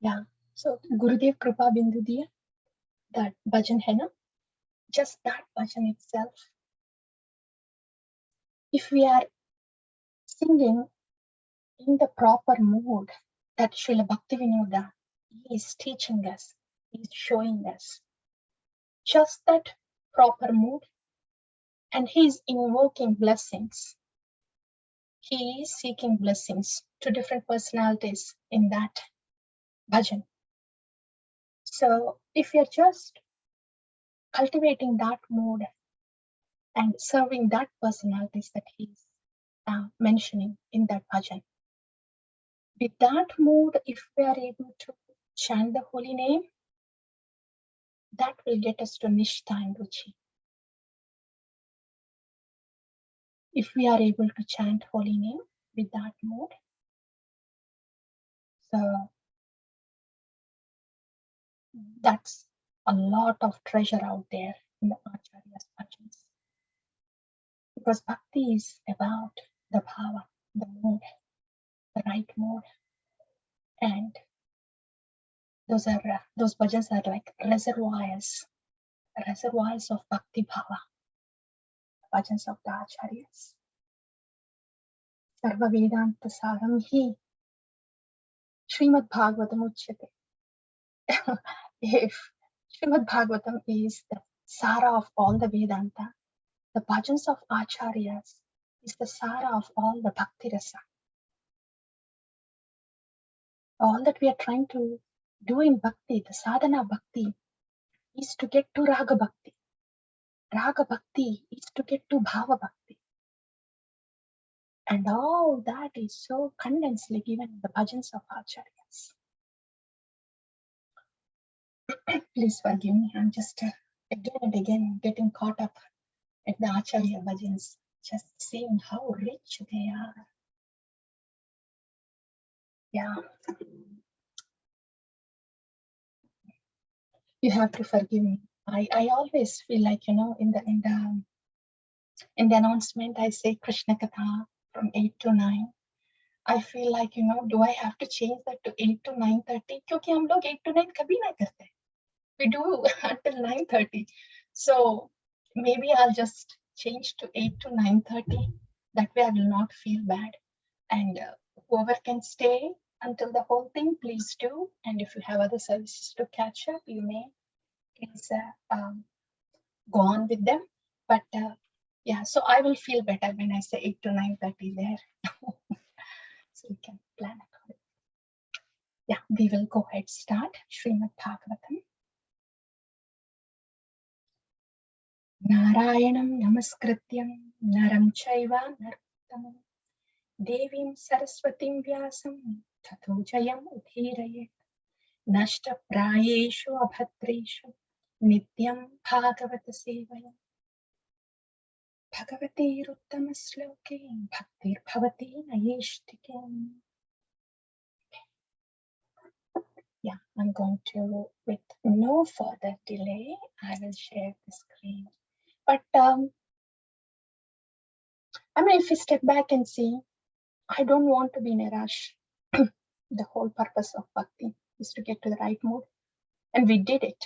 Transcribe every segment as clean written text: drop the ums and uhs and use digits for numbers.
Yeah. So Gurudev Kripa Bindu Diya, that bhajan hai na, just that bhajan itself. If we are singing in the proper mood that Srila Bhaktivinoda is teaching us, is showing us, just that proper mood, and he is invoking blessings. He is seeking blessings to different personalities in that bhajan. So if you're just cultivating that mood and serving that personalities that he's mentioning in that bhajan, with that mood, if we are able to chant the holy name, that will get us to Nishtha and Ruchi. If we are able to chant holy name with that mood, so that's a lot of treasure out there in the Acharya's bhajans. Because bhakti is about the bhava, the mood, the right mood, and those bhajans are like reservoirs of bhakti bhava, bhajans of the Acharyas. Sarva Vedanta Saram hi Srimad Bhagavatam Uchyate. If Srimad Bhagavatam is the Sara of all the Vedanta, the bhajans of Acharyas is the Sara of all the Bhakti Rasa. All that we are trying to do in Bhakti, the sadhana Bhakti, is to get to Raga Bhakti. Raga Bhakti is to get to Bhava Bhakti. And all that is so condensedly given in the bhajans of Acharyas. Please forgive me, I'm just again and again getting caught up at the Acharya bhajans, just seeing how rich they are. Yeah. You have to forgive me. I always feel like, in the announcement, I say Krishna Katha from 8 to 9. I feel like, do I have to change that to 8 to 9:30? Because we 8 to 9 kabhi nahi karte. We do until 9:30. So maybe I'll just change to 8 to 9:30. That way I will not feel bad. And whoever can stay until the whole thing, please do. And if you have other services to catch up, you may please go on with them. But yeah, so I will feel better when I say 8 to 9:30 there. So we can plan accordingly. Yeah, we will go ahead start Srimad Bhagavatam. Narayanam namaskrityam naram chaiva narottamam devim saraswatim vyasam tato jayam udhirayet nashta prayeshu abhatreshu nityam bhagavata sevayam bhagavate ruttamaśloke bhaktir bhavati nayeshtikem. Yeah, I'm going to, with no further delay, I will share the screen. But if you step back and see, I don't want to be in a rush. The whole purpose of Bhakti is to get to the right mood. And we did it.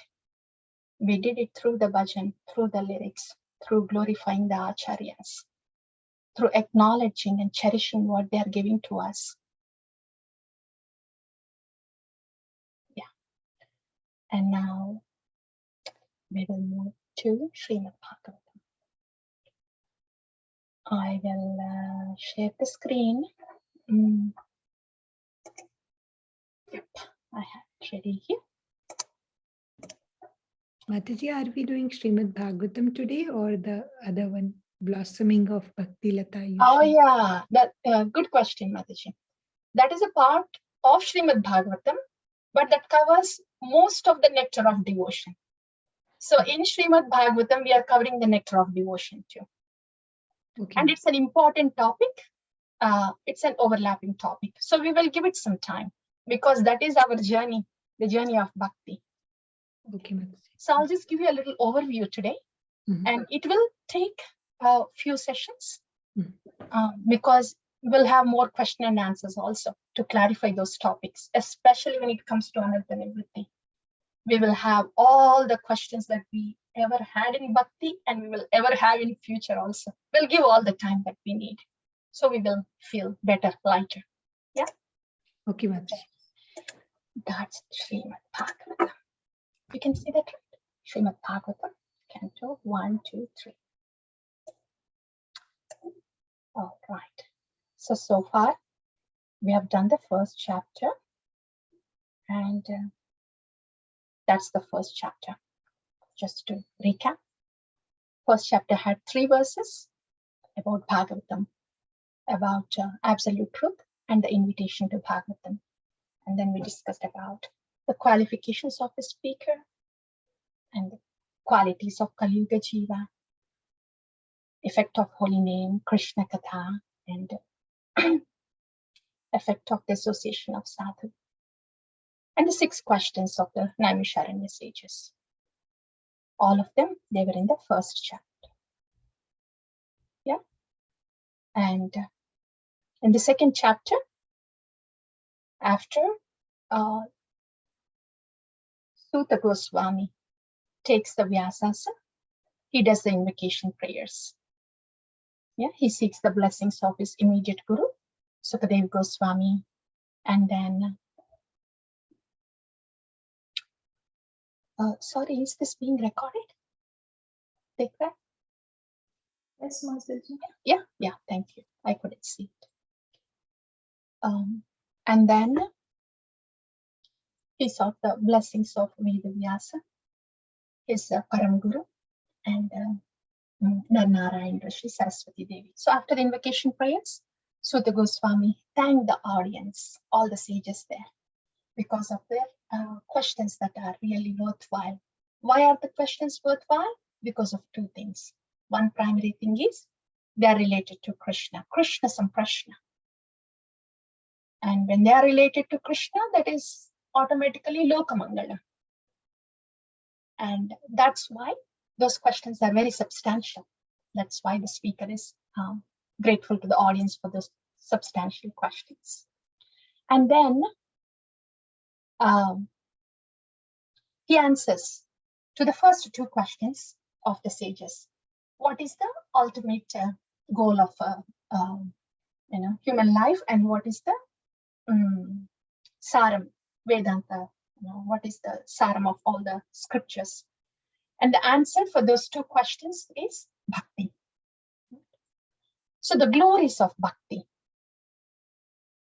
We did it through the bhajan, through the lyrics, through glorifying the Acharyas, through acknowledging and cherishing what they are giving to us. Yeah. And now we will move to Srimad Bhagavatam. I will share the screen. Yep, I have it ready here. Mataji, are we doing Srimad Bhagavatam today or the other one, Blossoming of Bhakti Lata? Oh yeah, that good question, Mataji. That is a part of Srimad Bhagavatam, but that covers most of the nectar of devotion. So in Srimad Bhagavatam, we are covering the nectar of devotion too. Okay. And it's an important topic. It's an overlapping topic. So we will give it some time because that is our journey, the journey of Bhakti. Okay. So I'll just give you a little overview today, and it will take a few sessions because We'll have more question and answers also to clarify those topics, especially when it comes to Anartha Nivritti. We will have all the questions that we ever had in Bhakti and we will ever have in future also. We'll give all the time that we need. So we will feel better, lighter. Yeah? Okay, Mataji. That's Srimad Bhagavatam. You can see that, right? Srimad Bhagavatam, Canto 1, 2, 3. All right. So far, we have done the first chapter. And that's the first chapter. Just to recap. First chapter had 3 verses about Bhagavatam, about absolute truth and the invitation to Bhagavatam. And then we discussed about the qualifications of the speaker and the qualities of Kali Yuga Jiva, effect of holy name, Krishna Katha, and effect of the association of sadhu. And the 6 questions of the Naimisharanya sages. All of them, they were in the first chapter. Yeah. And in the second chapter, after Suta Goswami takes the Vyasasa, he does the invocation prayers. Yeah, he seeks the blessings of his immediate guru, Sukadeva Goswami, and then sorry, is this being recorded? Take that. Yes, Masterji. Yeah, thank you. I couldn't see it. And then he sought the blessings of Vedavyasa, his Param Guru, and Narnarayan Rishi, Saraswati Devi. So after the invocation prayers, Suta Goswami thanked the audience, all the sages there, because of their questions that are really worthwhile. Why are the questions worthwhile? Because of 2 things. One primary thing is they are related to Krishna, Krishna Samprashna. And when they are related to Krishna, that is automatically Lokamangala. And that's why those questions are very substantial. That's why the speaker is grateful to the audience for those substantial questions. And then he answers to the first 2 questions of the sages. What is the ultimate goal of human life, and what is the saram, Vedanta? What is the saram of all the scriptures? And the answer for those 2 questions is Bhakti. So the glories of Bhakti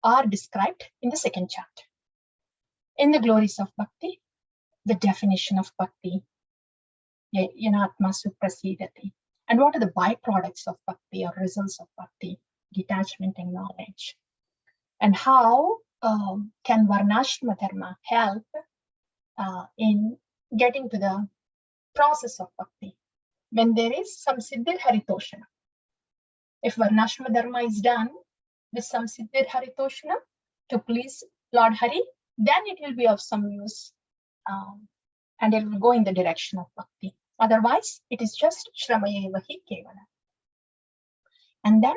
are described in the second chapter. In the glories of Bhakti, the definition of Bhakti, Yanatma Suprasidati, and what are the byproducts of Bhakti or results of Bhakti, detachment and knowledge, and how can Varnashrama Dharma help in getting to the process of Bhakti when there is some Siddhir Haritoshana. If Varnashrama Dharma is done with some Siddhir Haritoshana to please Lord Hari, then it will be of some use and it will go in the direction of Bhakti. Otherwise, it is just Shramaya Vahi Kevala. And then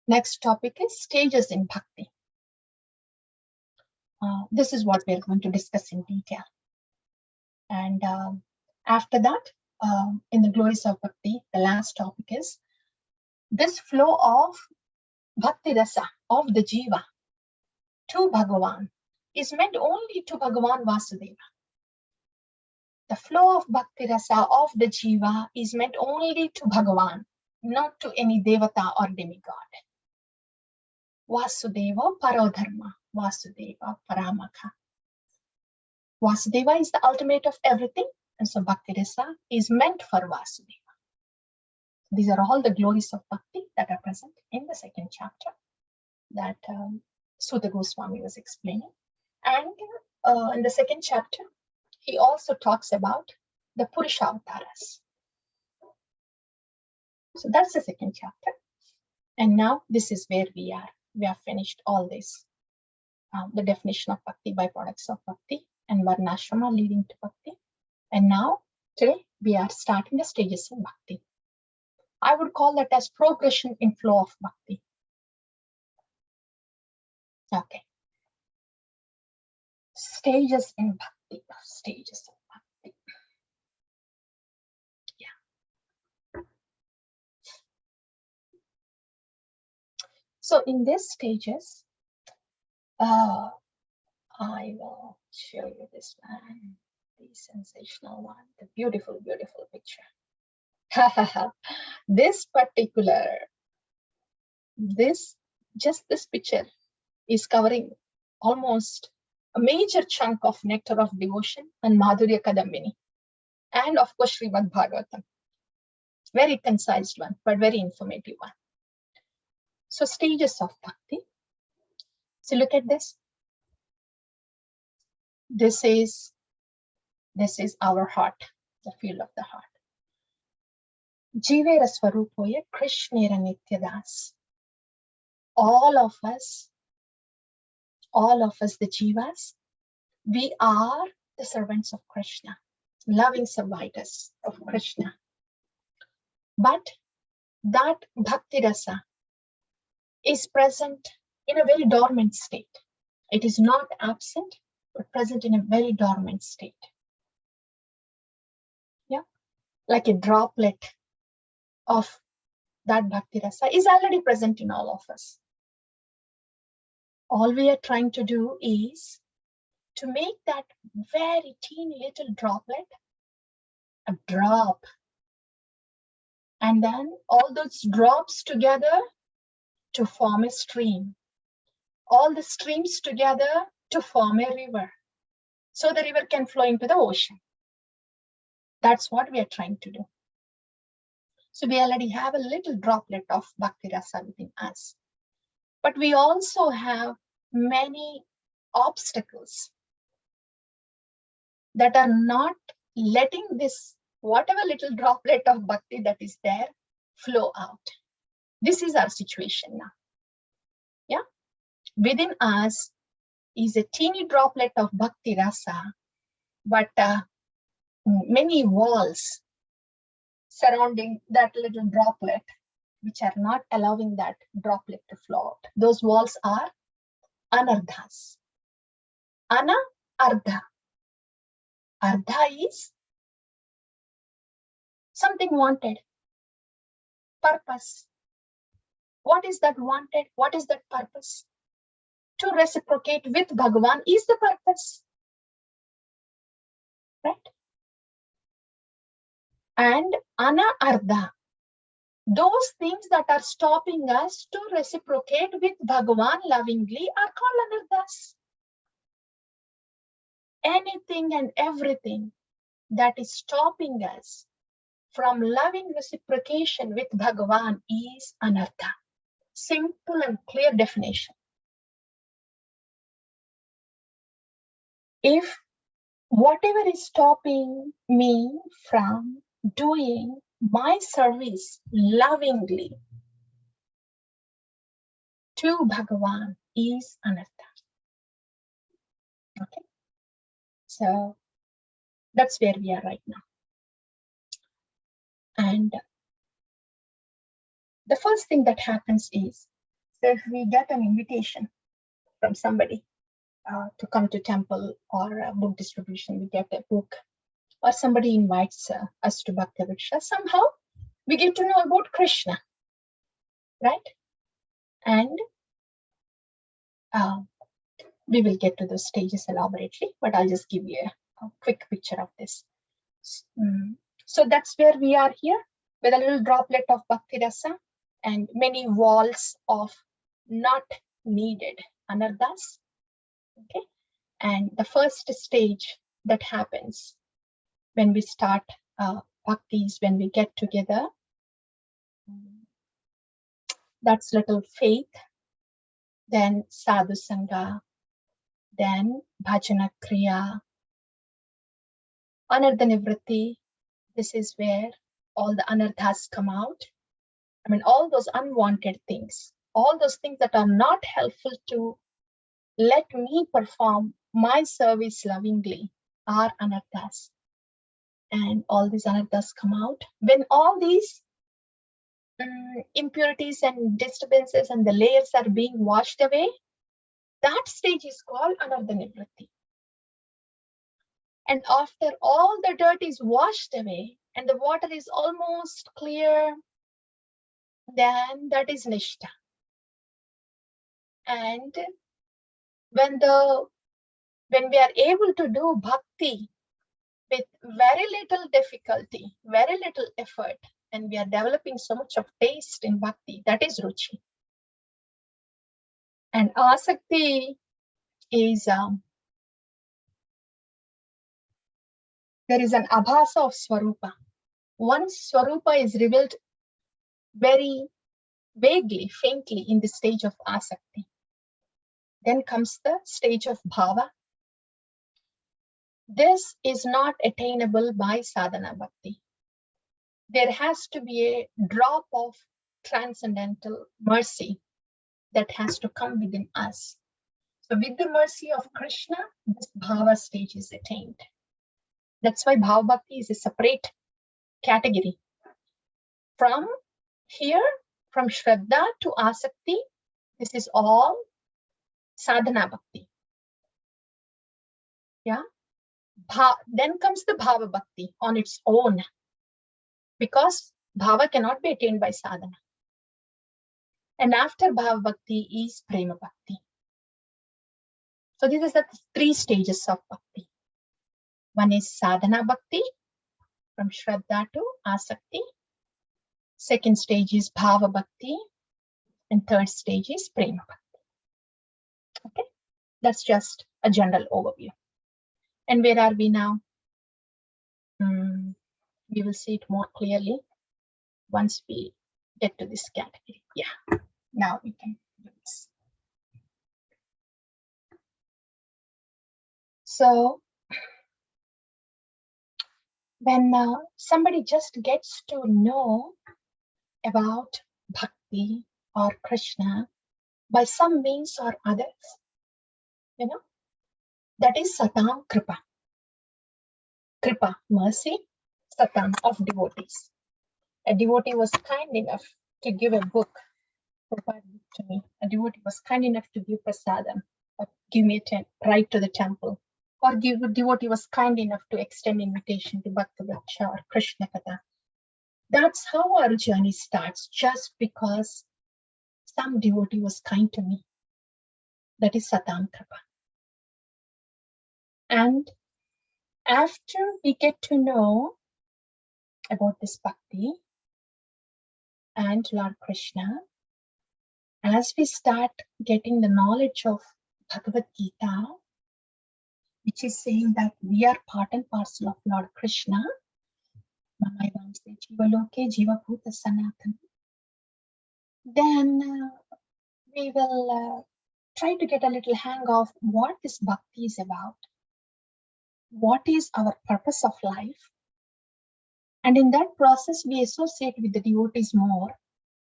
next topic is stages in Bhakti. This is what we are going to discuss in detail. And after that, in the glories of Bhakti, the last topic is this flow of Bhakti Rasa, of the Jiva, to Bhagavan is meant only to Bhagavan Vasudeva. The flow of Bhakti Rasa of the Jiva is meant only to Bhagavan, not to any Devata or demigod. Vasudeva Parodharma, Vasudeva Paramakha. Vasudeva is the ultimate of everything, and so Bhakti Rasa is meant for Vasudeva. These are all the glories of Bhakti that are present in the second chapter that Suta Goswami was explaining. And in the second chapter, he also talks about the Purusha Avtaras. So that's the second chapter. And now this is where we are. We have finished all this. The definition of Bhakti, byproducts of Bhakti, and Varnashrama leading to Bhakti. And now, today, we are starting the stages in Bhakti. I would call that as progression in flow of Bhakti. Okay. Stages in Bhakti. Stages of Bhakti. Yeah. So in these stages, I will show you this one, the sensational one, the beautiful, beautiful picture. This picture is covering almost a major chunk of nectar of devotion and Madhurya Kadambini, and of course Srimad Bhagavatam. Very concise one, but very informative one. So stages of Bhakti. So look at this. This is our heart, the field of the heart. Jivera Swarupoya Krishnera Nityadas. All of us, the Jivas, we are the servants of Krishna, loving servitors of Krishna. But that Bhakti Rasa is present in a very dormant state. It is not absent, but present in a very dormant state. Yeah, like a droplet of that Bhakti Rasa is already present in all of us. All we are trying to do is to make that very teeny little droplet a drop. And then all those drops together to form a stream. All the streams together to form a river. So the river can flow into the ocean. That's what we are trying to do. So we already have a little droplet of Bhakti Rasa within us. But we also have many obstacles that are not letting this, whatever little droplet of Bhakti that is there, flow out. This is our situation now. Yeah, within us is a teeny droplet of Bhakti Rasa, but many walls surrounding that little droplet, which are not allowing that droplet to flow out. Those walls are anardhas. Ana, ardha. Ardha is something wanted, purpose. What is that wanted? What is that purpose? To reciprocate with Bhagavan is the purpose. Right? And ana ardha. Those things that are stopping us to reciprocate with Bhagavan lovingly are called anardhas. Anything and everything that is stopping us from loving reciprocation with Bhagavan is anartha. Simple and clear definition. If whatever is stopping me from doing my service lovingly to Bhagavan is anartha. Okay, so that's where we are right now. And the first thing that happens is, so if we get an invitation from somebody to come to temple or a book distribution, we get a book, or somebody invites us to Bhakti Vriksha, somehow we get to know about Krishna, right? And we will get to those stages elaborately, but I'll just give you a quick picture of this. So that's where we are here, with a little droplet of Bhakti Rasa and many walls of not needed anardhas. Okay, and the first stage that happens when we start bhakti is when we get together. That's little faith, then sadhu sangha, then bhajana kriya, anardha nivritti. This is where all the anardhas come out. I mean, all those unwanted things, all those things that are not helpful to let me perform my service lovingly are anardhas. And all these anardhas come out. When all these impurities and disturbances and the layers are being washed away, That stage is called Anartha Nivritti. And after all the dirt is washed away and the water is almost clear, then that is Nishta. And when we are able to do bhakti with very little difficulty, very little effort, and we are developing so much of taste in bhakti, that is ruchi. And asakti is there is an abhasa of swarupa. Once swarupa is revealed very vaguely, faintly in the stage of asakti. Then comes the stage of bhava. This is not attainable by sadhana bhakti. There has to be a drop of transcendental mercy that has to come within us. So with the mercy of Krishna, this bhava stage is attained. That's why bhava bhakti is a separate category. From here, from Shraddha to Asakti, this is all sadhana bhakti. Yeah. Then comes the bhava bhakti on its own, because bhava cannot be attained by sadhana. And after bhava bhakti is prema bhakti. So these are the three stages of bhakti. One is sadhana bhakti, from Shraddha to Asakti. Second stage is bhava bhakti, and third stage is prema bhakti. Okay, that's just a general overview. And where are we now? We will see it more clearly once we get to this category. Yeah, now we can do this. So when somebody just gets to know about bhakti or Krishna by some means or others, that is satam kripa. Kripa, mercy, satam, of devotees. A devotee was kind enough to give a book to me. A devotee was kind enough to give prasadam, or give me a ride to the temple. Or a devotee was kind enough to extend invitation to Bhakti Vriksha or Krishna Katha. That's how our journey starts, just because some devotee was kind to me. That is Satam Kripa. And after we get to know about this bhakti and Lord Krishna, as we start getting the knowledge of Bhagavad Gita, which is saying that we are part and parcel of Lord Krishna, then we will try to get a little hang of what this bhakti is about. What is our purpose of life? And in that process, we associate with the devotees more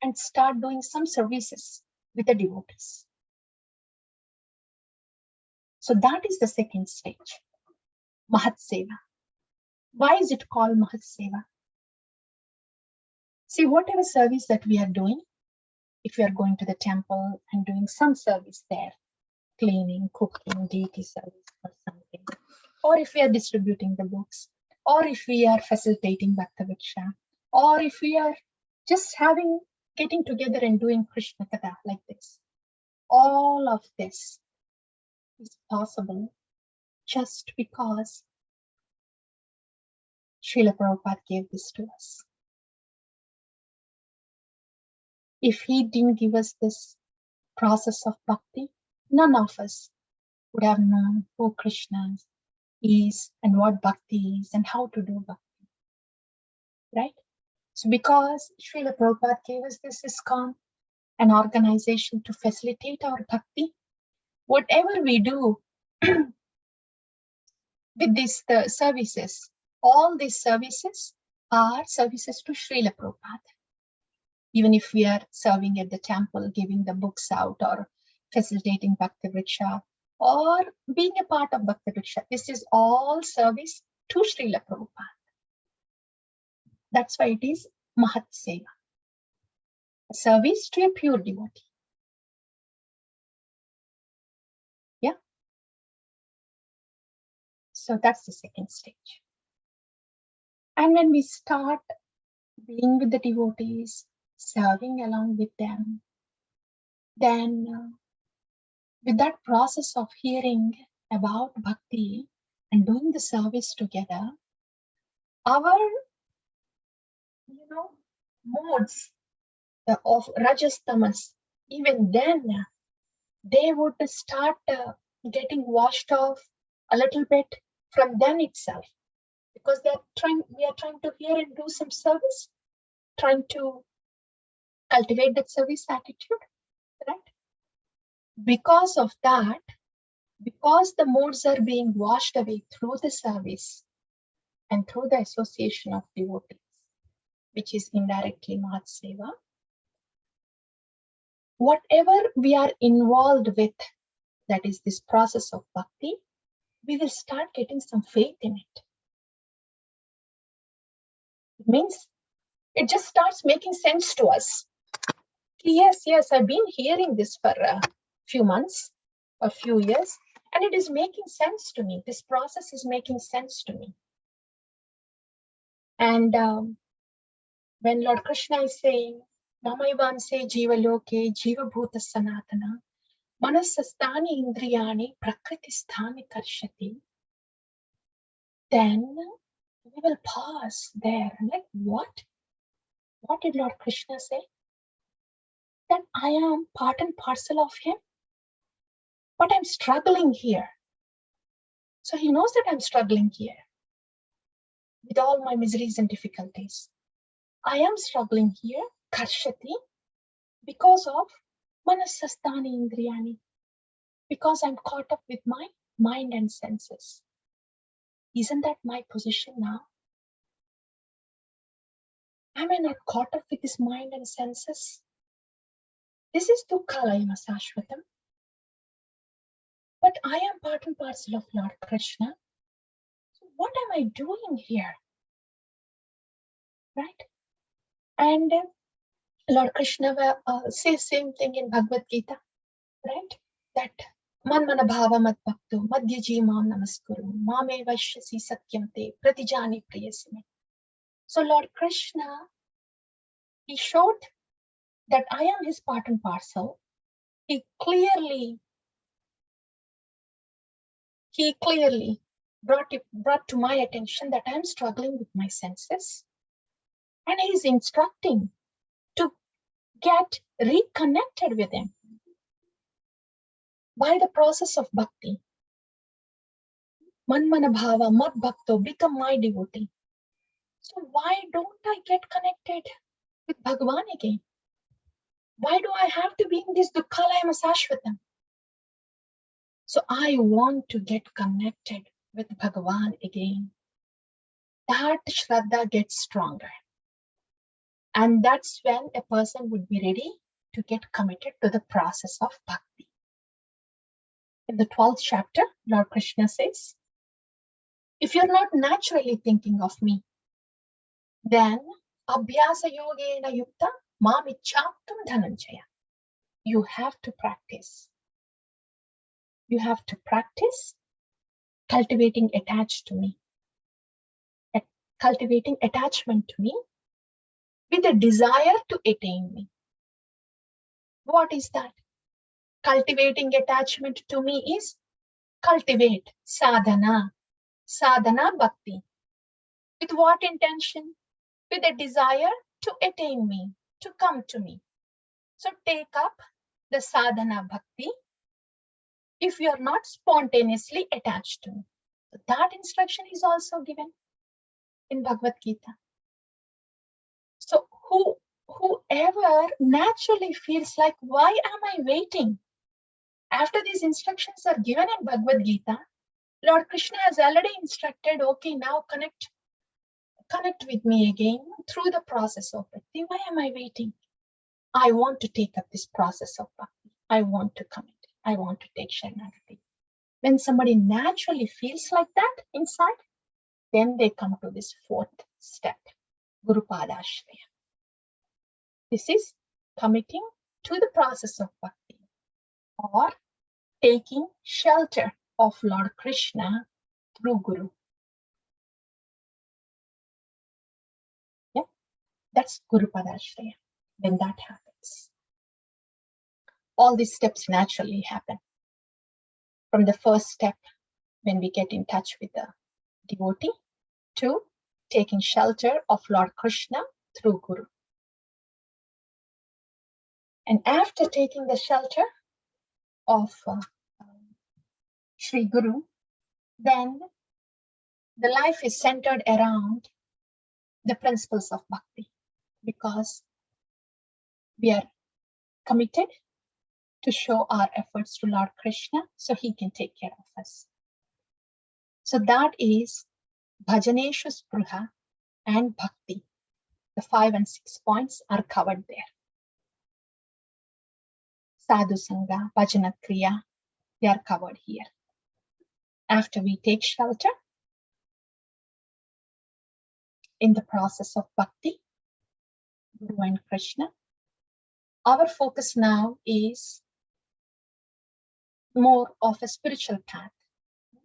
and start doing some services with the devotees. So that is the second stage, Mahat Seva. Why is it called Mahat Seva? See, whatever service that we are doing, if we are going to the temple and doing some service there, cleaning, cooking, deity service or something, or if we are distributing the books, or if we are facilitating Bhakti Vriksha, or if we are just getting together and doing Krishna Katha like this, all of this is possible just because Srila Prabhupada gave this to us. If he didn't give us this process of bhakti, none of us would have known who Krishna is and what bhakti is and how to do bhakti, right? So because Srila Prabhupada gave us this ISKCON, an organization to facilitate our bhakti, whatever we do with these services, all these services are services to Srila Prabhupada. Even if we are serving at the temple, giving the books out, or facilitating Bhakti Vriksha, or being a part of Bhakti Vriksha, this is all service to Srila Prabhupada. That's why it is Mahat Seva, a service to a pure devotee. So that's the second stage. And when we start being with the devotees, serving along with them, then with that process of hearing about bhakti and doing the service together, our modes of rajas tamas, even then they would start getting washed off a little bit from then itself, because we are trying to hear and do some service, trying to cultivate that service attitude, right? Because of that, because the modes are being washed away through the service and through the association of devotees, which is indirectly Mahat Seva, whatever we are involved with, that is this process of bhakti, we will start getting some faith in it. It means it just starts making sense to us. Yes, I've been hearing this for a few months, a few years, and it is making sense to me. This process is making sense to me. And when Lord Krishna is saying, Mamaivanse Jiva Loke Jiva Bhuta Sanatana, Manasastani Indriyani Prakriti Sthani Karshati, then we will pause there. Like, what? What did Lord Krishna say? That I am part and parcel of him, but I'm struggling here. So he knows that I'm struggling here with all my miseries and difficulties. I am struggling here, Karshati, because of Manasastani Indriyani, because I'm caught up with my mind and senses. Isn't that my position now? Am I not caught up with this mind and senses? This is Dukkhalayama Sashvatam. But I am part and parcel of Lord Krishna. So what am I doing here? Right? And Lord Krishna says same thing in Bhagavad Gita, right? That Manmana Bhava Mad Bhakto Madhyaji Mam Namaskuru Mame Vaishyasi Satyam Te Pratijani Priyasime. So Lord Krishna, he showed that I am his part and parcel. He clearly brought to my attention that I am struggling with my senses. And he is instructing to get reconnected with him by the process of bhakti. Manmana Bhava Mad Bhakto, become my devotee. So why don't I get connected with Bhagavan again? Why do I have to be in this Dukkhalayama Sashvatam? So I want to get connected with Bhagavan again. That Shraddha gets stronger. And that's when a person would be ready to get committed to the process of bhakti. In the 12th chapter, Lord Krishna says, if you're not naturally thinking of me, then abhyasa yogena yukta mamichaptum dhananjaya. You have to practice. You have to practice cultivating cultivating attachment to me with a desire to attain me. What is that? Cultivating attachment to me is cultivate sadhana bhakti. With what intention? With a desire to attain me, to come to me. So take up the sadhana bhakti if you are not spontaneously attached to me. So that instruction is also given in Bhagavad Gita. So whoever naturally feels like, why am I waiting? After these instructions are given in Bhagavad Gita, Lord Krishna has already instructed, okay, now connect with me again through the process of bhakti. Why am I waiting? I want to take up this process of bhakti. I want to commit. I want to take Sharanagati. When somebody naturally feels like that inside, then they come to this fourth step, Guru Padashraya. This is committing to the process of bhakti, or taking shelter of Lord Krishna through Guru. Yeah, that's Guru Padashraya. When that happens, all these steps naturally happen. From the first step, when we get in touch with the devotee, to taking shelter of Lord Krishna through Guru. And after taking the shelter of Sri Guru, then the life is centered around the principles of bhakti, because we are committed to show our efforts to Lord Krishna so he can take care of us. So that is Bhajaneshu Spruha and Bhakti. The 5 and 6 points are covered there. Sadhu Sangha, Bhajana Kriya, they are covered here. After we take shelter in the process of bhakti, Guru and Krishna, our focus now is more of a spiritual path,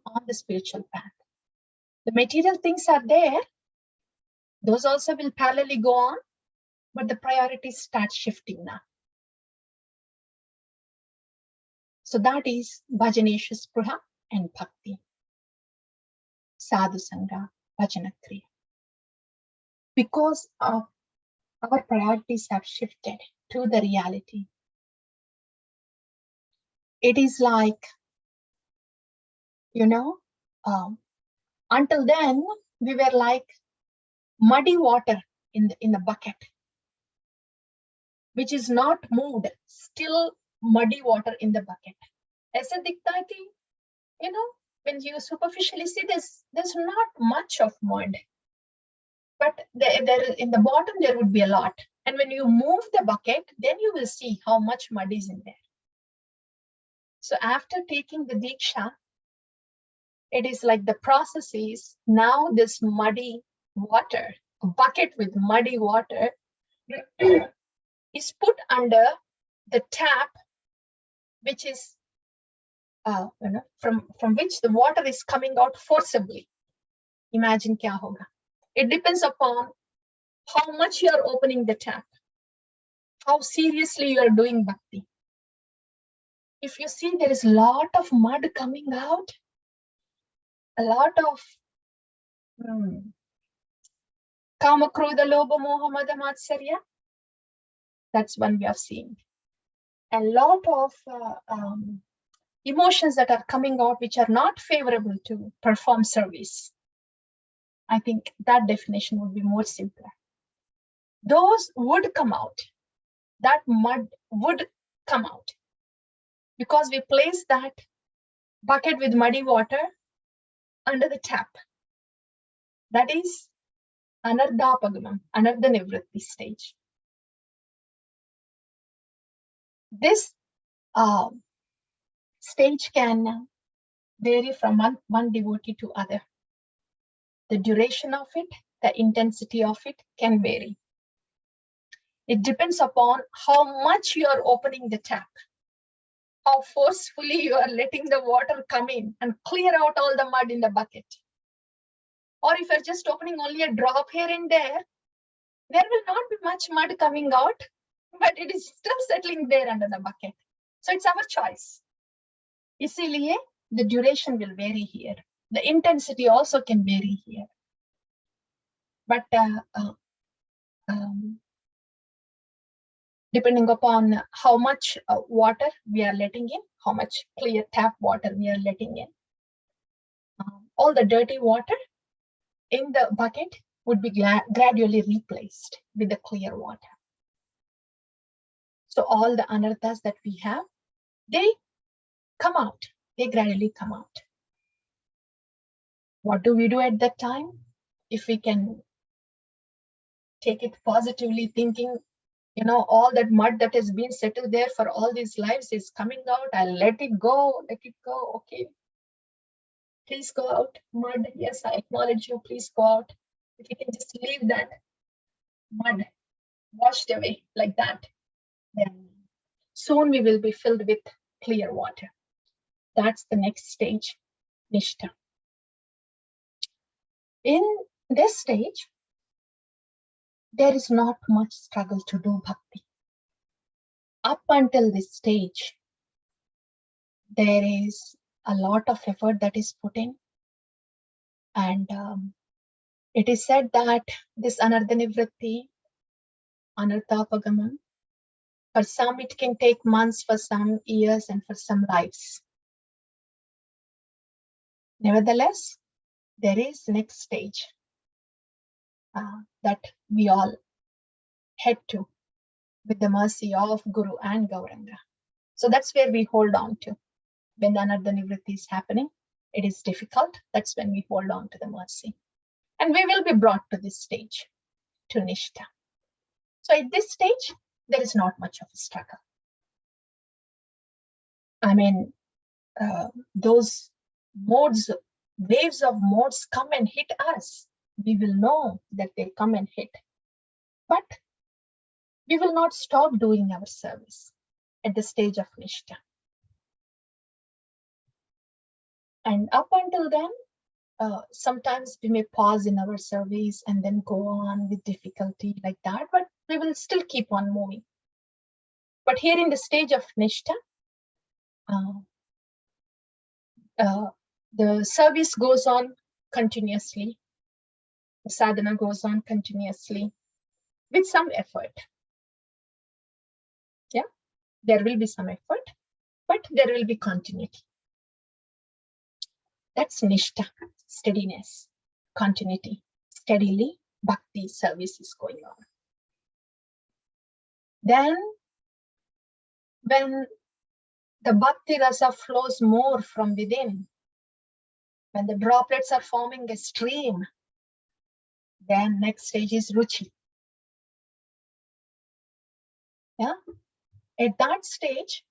on the spiritual path. The material things are there, those also will parallelly go on, but the priorities start shifting now. So that is Bhajaneshu Spruha and Bhakti. Sadhu Sangha, Bhajana Kriya. Because of our priorities have shifted to the reality. It is like, until then we were like muddy water in the bucket, which is not moved, still muddy water in the bucket. Aisa dikhta hai ki, when you superficially see this, there's not much of mud, but there in the bottom there would be a lot. And when you move the bucket, then you will see how much mud is in there. So after taking the Diksha, it is like the process is now this muddy water, a bucket with muddy water is put under the tap, which is from which the water is coming out forcibly. Imagine kya hoga. It depends upon how much you are opening the tap, how seriously you are doing bhakti. If you see there is a lot of mud coming out, a lot of kama, krodha, lobha, moha, mada, matsarya, that's one we are seeing. A lot of emotions that are coming out which are not favorable to perform service. I think that definition would be more simpler. Those would come out. That mud would come out because we place that bucket with muddy water under the tap. That is anardhapagamam, anardha nivritti stage. This stage can vary from one devotee to other. The duration of it, the intensity of it can vary. It depends upon how much you are opening the tap, how forcefully you are letting the water come in and clear out all the mud in the bucket. Or if you're just opening only a drop here and there will not be much mud coming out, but it is still settling there under the bucket. So it's our choice. Isiliye, the duration will vary here. The intensity also can vary here. But depending upon how much water we are letting in, how much clear tap water we are letting in, all the dirty water in the bucket would be gradually replaced with the clear water. So all the anarthas that we have, they come out, they gradually come out. What do we do at that time? If we can take it positively, thinking, all that mud that has been settled there for all these lives is coming out, I'll let it go, okay. Please go out, mud, yes, I acknowledge you, please go out. If you can just leave that mud washed away like that, then soon we will be filled with clear water. That's the next stage, Nishtha. In this stage, there is not much struggle to do bhakti. Up until this stage, there is a lot of effort that is put in. And it is said that this anartha nivritti, anarthapagamam, for some it can take months, for some years, and for some lives. Nevertheless, there is next stage that we all head to with the mercy of Guru and Gauranga. So that's where we hold on to. When the anartha nivritti is happening, it is difficult. That's when we hold on to the mercy. And we will be brought to this stage, to Nishtha. So at this stage, there is not much of a struggle. I mean, those modes, waves of modes come and hit us. We will know that they come and hit. But we will not stop doing our service at the stage of Nishtha. And up until then, sometimes we may pause in our service and then go on with difficulty like that, but we will still keep on moving. But here in the stage of Nishtha, the service goes on continuously. The sadhana goes on continuously with some effort. Yeah, there will be some effort, but there will be continuity. That's Nishtha, steadiness, continuity. Steadily, bhakti service is going on. Then, when the bhakti rasa flows more from within, when the droplets are forming a stream, then next stage is ruchi. Yeah, at that stage,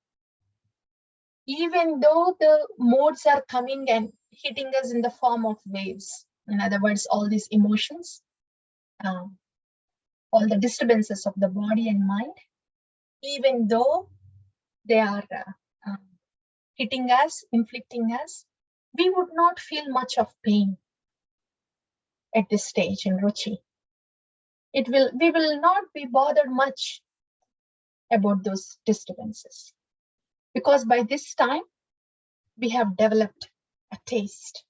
even though the modes are coming and hitting us in the form of waves, in other words, all these emotions, all the disturbances of the body and mind, even though they are hitting us, inflicting us, we would not feel much of pain at this stage in ruchi. We will not be bothered much about those disturbances, because by this time we have developed a taste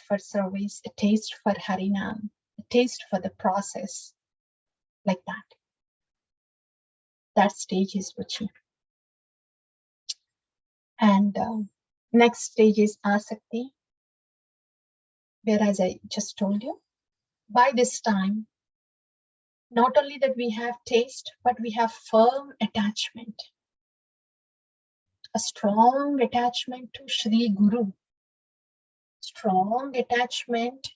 for service, a taste for Harinam, a taste for the process, like that. That stage is ruchi. And next stage is asakti, whereas I just told you, by this time, not only that we have taste, but we have firm attachment, a strong attachment to Shri Guru, strong attachment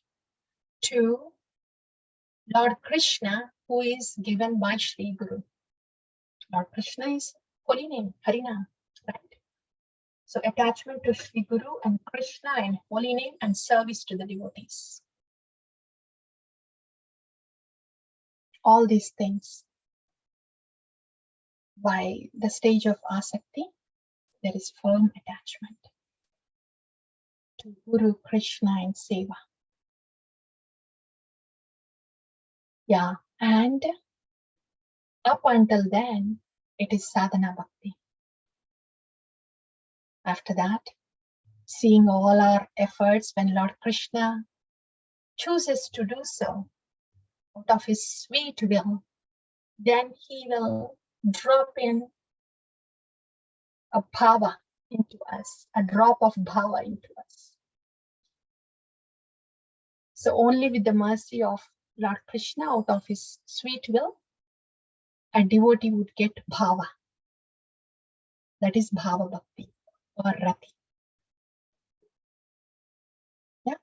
to Lord Krishna, who is given by Shri Guru. Lord Krishna is holy name, Harinam, right? So attachment to Shri Guru and Krishna and holy name and service to the devotees. All these things. By the stage of asakti, there is firm attachment to Guru, Krishna and Seva. Yeah, and up until then, it is sadhana bhakti. After that, seeing all our efforts, when Lord Krishna chooses to do so out of his sweet will, then he will drop in a bhava into us, a drop of bhava into us. So only with the mercy of Lord Krishna, out of his sweet will, a devotee would get bhava. That is bhava bhakti or rati. Yeah.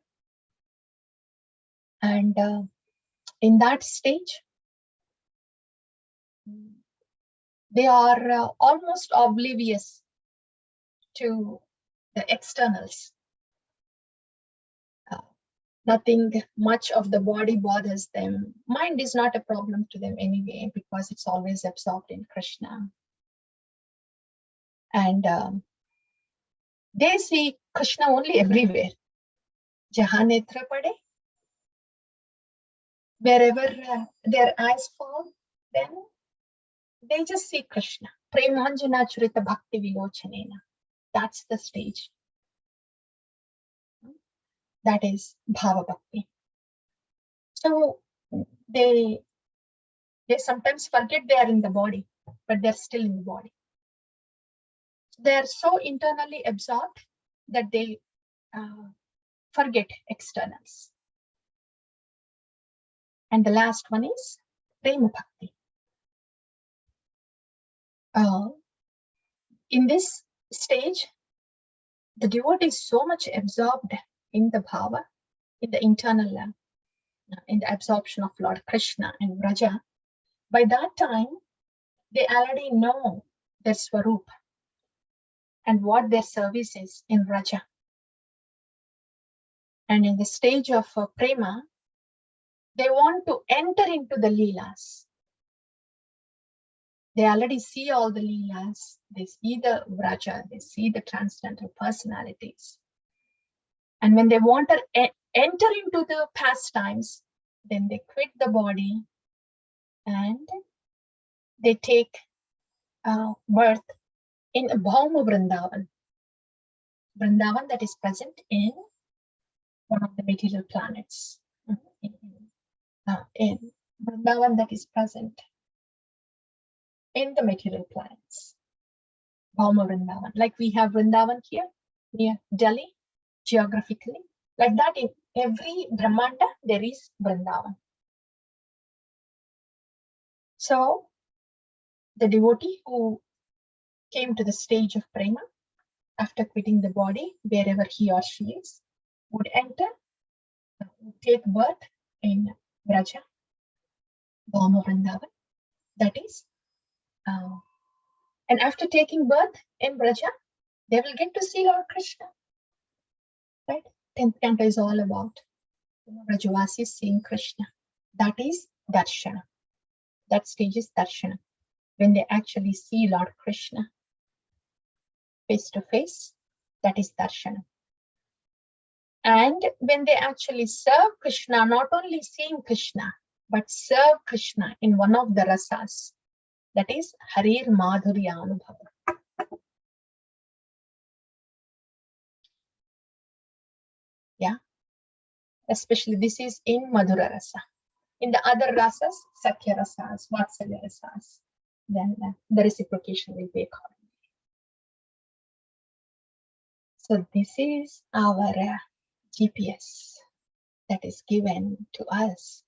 And in that stage, they are almost oblivious to the externals. Nothing much of the body bothers them. Mind is not a problem to them anyway, because it's always absorbed in Krishna. And they see Krishna only everywhere. Jahan netra pade, wherever their eyes fall, then they just see Krishna. Premanjana Churita Bhakti Vilochanena. That's the stage. That is Bhava Bhakti. So they sometimes forget they are in the body, but they're still in the body. They are so internally absorbed that they forget externals. And the last one is Prema Bhakti. In this stage, the devotee is so much absorbed in the bhava, in the internal, in the absorption of Lord Krishna and Vraja. By that time, they already know their Swarup and what their service is in Vraja. And in the stage of Prema, they want to enter into the Leelas. They already see all the Leelas. They see the Vraja. They see the transcendental personalities. And when they want to enter into the pastimes, then they quit the body and they take birth in a Bhauma Vrindavan. Vrindavan that is present in one of the material planets. In Vrindavan that is present in the material planets. Bhauma Vrindavan. Like we have Vrindavan here near Delhi, geographically. Like that, in every Brahmanda, there is Vrindavan. So the devotee who came to the stage of Prema after quitting the body, wherever he or she is, would enter, would take birth in Vraja, Bhauma Vrindavan. That is, and after taking birth in Vraja, they will get to see Lord Krishna. Right? 10th canto is all about Vrajavasis seeing Krishna. That is Darshana. That stage is Darshana. When they actually see Lord Krishna face to face, that is Darshana. And when they actually serve Krishna, not only seeing Krishna, but serve Krishna in one of the rasas, that is Harir Madhurya Anubhava. Yeah, especially this is in Madhura Rasa. In the other rasas, Sakya Rasas, Vatsalya Rasas, then the reciprocation will be accordingly. So this is our GPS that is given to us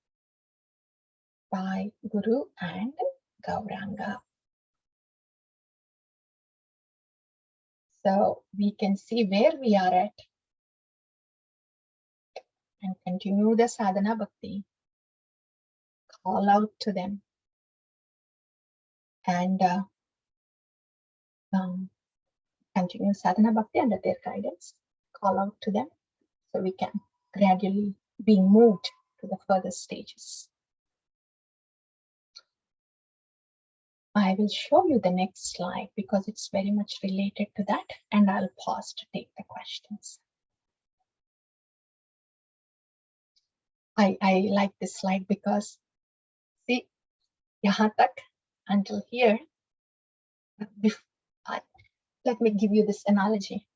by Guru and Gauranga. So we can see where we are at and continue the sadhana bhakti. Call out to them and continue sadhana bhakti under their guidance. Call out to them so we can gradually be moved to the further stages. I will show you the next slide because it's very much related to that, and I'll pause to take the questions. I like this slide because, see, yahan tak, until here, let me give you this analogy.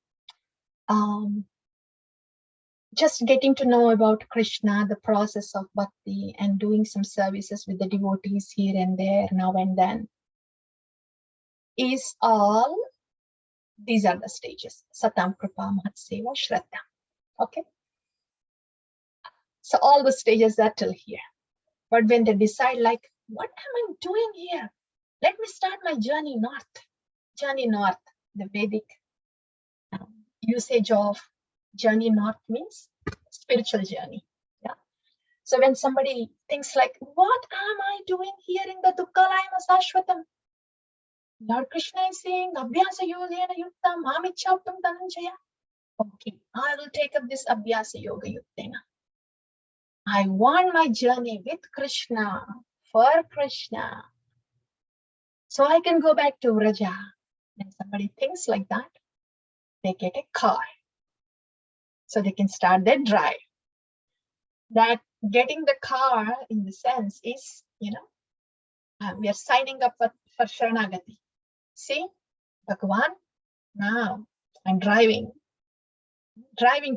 Just getting to know about Krishna, the process of bhakti, and doing some services with the devotees here and there, now and then, is all, these are the stages. Satam, Kripa, Mahatseva, Shraddha. Okay? So all the stages are till here. But when they decide, like, what am I doing here? Let me start my journey north. Journey north, the Vedic usage of journey north means spiritual journey. Yeah. So when somebody thinks like, what am I doing here in the Dukkalayana Sashvatam? Lord Krishna is saying, Abhyasa Yogena Yukta Mamichaptam Dhananjaya. Okay, I will take up this Abhyasa Yoga Yuktena. I want my journey with Krishna, for Krishna, so I can go back to Vraja. When somebody thinks like that, they get a car. so they can start their drive. That getting the car, in the sense, is, we are signing up for Sharanagati. See, Bhagavan, now I'm driving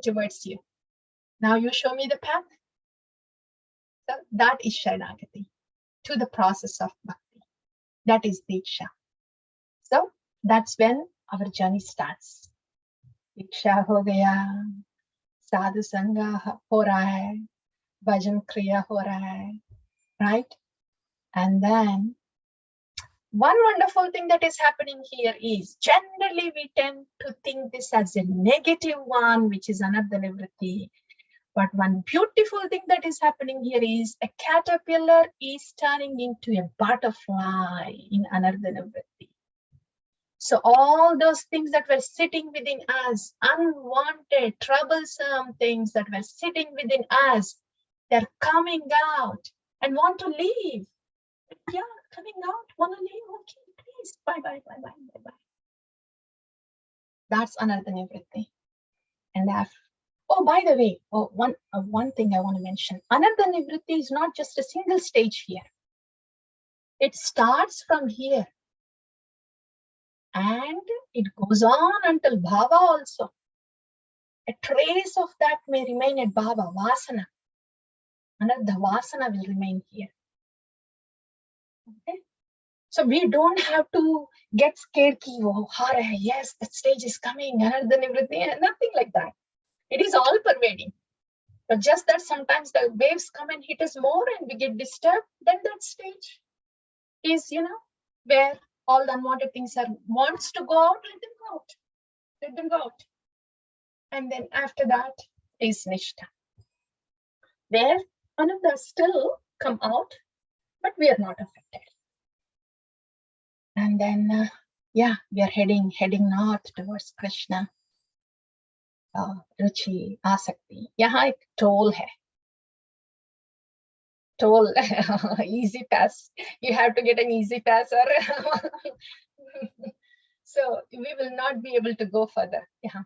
towards you. Now you show me the path. So that is Sharanagati, to the process of Bhakti. That is Diksha. So that's when our journey starts. Diksha ho gaya, sadhu sangha ho raha hai, bhajan kriya ho raha hai, right? And then one wonderful thing that is happening here is, generally we tend to think this as a negative one, which is anartha nivritti. But one beautiful thing that is happening here is a caterpillar is turning into a butterfly in anartha nivritti. So all those things that were sitting within us, unwanted, troublesome things that were sitting within us, they're coming out and want to leave. Yeah, coming out, want to leave, okay, please, bye. That's anartha nivritti. And oh, by the way, one thing I want to mention, anartha nivritti is not just a single stage here. It starts from here. And it goes on until bhava also. A trace of that may remain at bhava, vasana. Anartha vasana will remain here. Okay? So we don't have to get scared, yes, that stage is coming, anartha nivritti, nothing like that. It is all pervading. But just that sometimes the waves come and hit us more and we get disturbed, then that stage is, where all the unwanted things wants to go out, let them go out. And then after that is Nishtha, where another still come out, but we are not affected. And then, we are heading north towards Krishna. Ruchi, Asakti. Yahan ek toll hai. Toll, easy pass. You have to get an easy pass, or so we will not be able to go further. Yeah.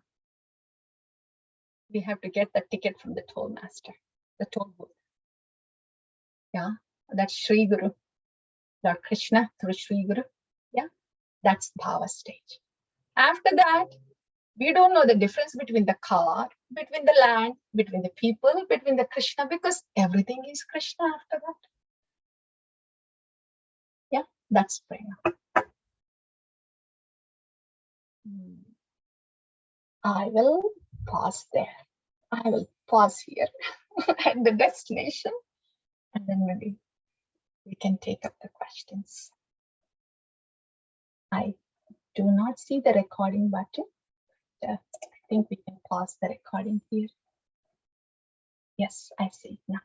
We have to get the ticket from the toll master, the toll booth. Yeah, that's Sri Guru, Lord Krishna through Sri Guru. Yeah, that's Bhava stage. After that, we don't know the difference between the car, between the land, between the people, between the Krishna, because everything is Krishna after that. Yeah, that's prema. I will pause there. I will pause here at the destination, and then maybe we can take up the questions. I do not see the recording button. I think we can pause the recording here. Yes, I see now.